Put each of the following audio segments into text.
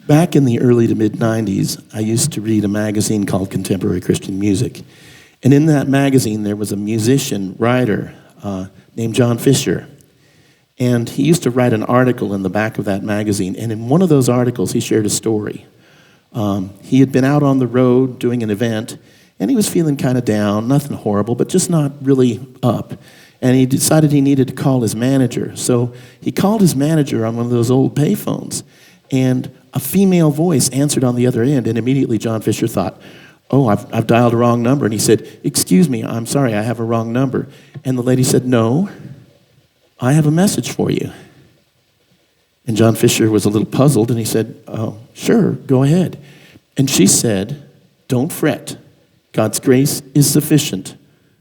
Back in the early to mid-90s, I used to read a magazine called Contemporary Christian Music. And in that magazine, there was a musician, writer, named John Fischer. And he used to write an article in the back of that magazine. And in one of those articles, he shared a story. He had been out on the road doing an event, and he was feeling kind of down, nothing horrible, but just not really up. And he decided he needed to call his manager. So he called his manager on one of those old payphones. And a female voice answered on the other end, and immediately John Fischer thought, oh, I've dialed a wrong number. And he said, excuse me, I'm sorry, I have a wrong number. And the lady said, no, I have a message for you. And John Fischer was a little puzzled, and he said, oh, sure, go ahead. And she said, don't fret. God's grace is sufficient.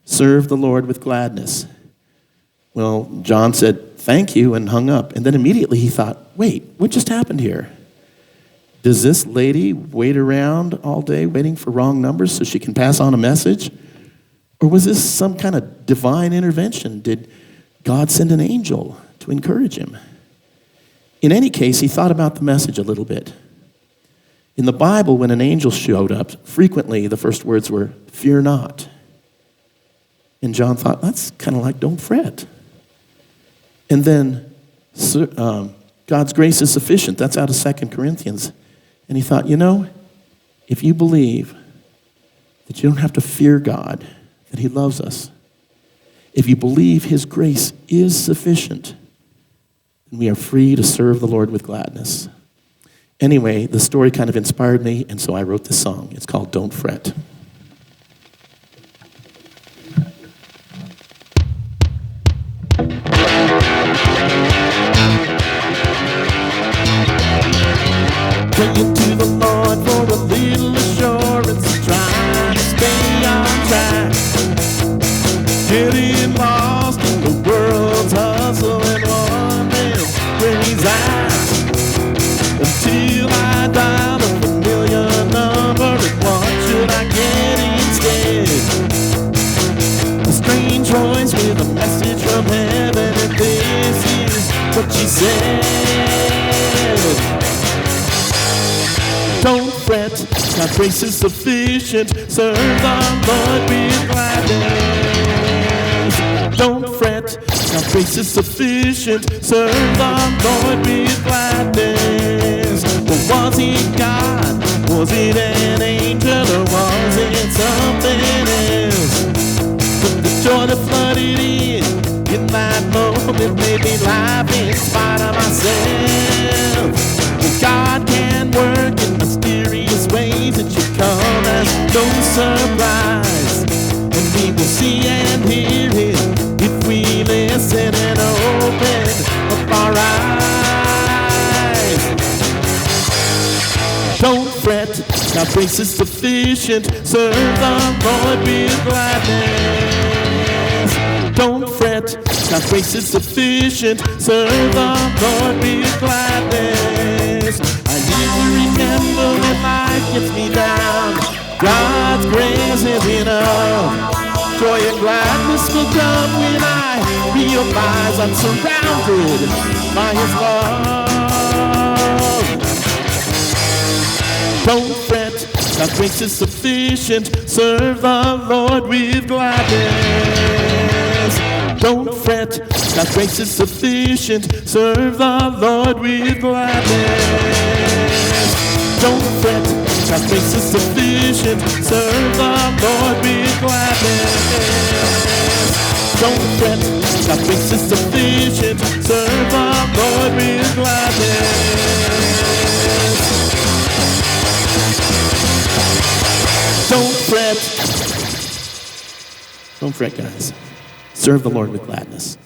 Serve the Lord with gladness. Well, John said, thank you, and hung up. And then immediately he thought, wait, what just happened here? Does this lady wait around all day waiting for wrong numbers so she can pass on a message? Or was this some kind of divine intervention? Did God send an angel to encourage him? In any case, he thought about the message a little bit. In the Bible, when an angel showed up, frequently the first words were, fear not. And John thought, that's kind of like don't fret. And then God's grace is sufficient. That's out of 2 Corinthians. And he thought, if you believe that you don't have to fear God, that he loves us, if you believe his grace is sufficient, then we are free to serve the Lord with gladness. Anyway, the story kind of inspired me, and so I wrote this song. It's called Don't Fret. Praying to the Lord for a little assurance, trying to stay on track, getting lost in the world's hustle and wondering where he's at, until I dial a familiar number, and what should I get instead? A strange voice with a message from heaven, and this is what she said. Don't fret, God's grace is sufficient. Serve the Lord with gladness. Don't fret, God's grace is sufficient. Serve the Lord with gladness. Well, was it God? Was it an angel? Or was it something else? But the joy that flooded in that moment made me laugh in spite of myself. God can work in mysterious ways. It should come as no surprise, and we will see and hear Him if we listen and open up our eyes. Don't fret, God's grace is sufficient. Serve the Lord with gladness. Don't fret, God's grace is sufficient. Serve the Lord with gladness. I need to remember when life gets me down, God's grace is enough. Joy and gladness will come when I realize I'm surrounded by His love. Don't fret, God's grace is sufficient. Serve the Lord with gladness. Don't fret, God's grace is sufficient. Serve the Lord with gladness. Don't fret, God's grace is sufficient. Serve the Lord with gladness. Don't fret, God's grace is sufficient. Serve the Lord with gladness. Don't fret. Don't fret, guys. Serve the Lord with gladness.